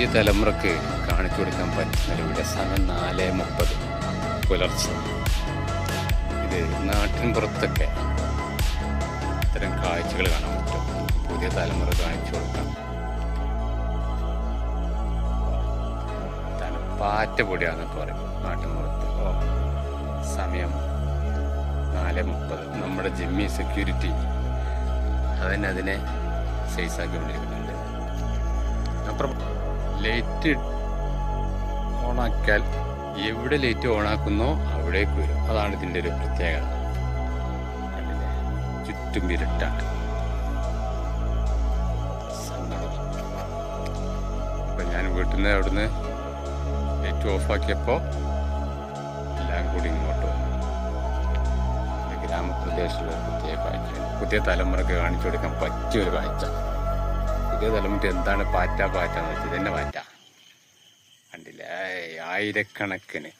ഈ തലമുറക്ക് കാണിച്ചു കൊടുക്കാൻ പറ്റുന്ന ഇവിടെ സമയം 4:30 പുലർച്ചെ. ഇത് നാട്ടിൻ പുറത്തൊക്കെ ഇത്തരം കാഴ്ചകൾ കാണാൻ പറ്റും. പുതിയ തലമുറ കാണിച്ചു കൊടുക്കാം. പാറ്റ പൊടിയാണെന്ന് പറയും നാട്ടിൻ പുറത്ത്. സമയം 4:30. നമ്മുടെ ജിമ്മി സെക്യൂരിറ്റി അതിനെ സൈസാക്കിക്കൊണ്ടിരിക്കുന്നുണ്ട്. അപ്പുറം ലൈറ്റ് ഓണാക്കിയാൽ എവിടെ ലൈറ്റ് ഓണാക്കുന്നോ അവിടേക്ക് വരും. അതാണ് ഇതിൻ്റെ ഒരു പ്രത്യേകത. ചുറ്റും ഇരുട്ടാണ് സംഗതി. അപ്പം ഞാൻ വീട്ടിൽ നിന്ന് അവിടുന്ന് ലൈറ്റ് ഓഫാക്കിയപ്പോൾ എല്ലാം കൂടി ഇങ്ങോട്ട് വന്നു. ഗ്രാമപ്രദേശത്തുള്ള പ്രത്യേക കാഴ്ചയാണ്. പുതിയ തലമുറക്ക് കാണിച്ചു കൊടുക്കാൻ പറ്റിയൊരു കാഴ്ച. പുതിയ തലമുറ എന്താണ് പാറ്റ എന്ന് വെച്ചാൽ ഇതന്നെ പാറ്റ കണ്ടില്ലേ, ആയിരക്കണക്കിന്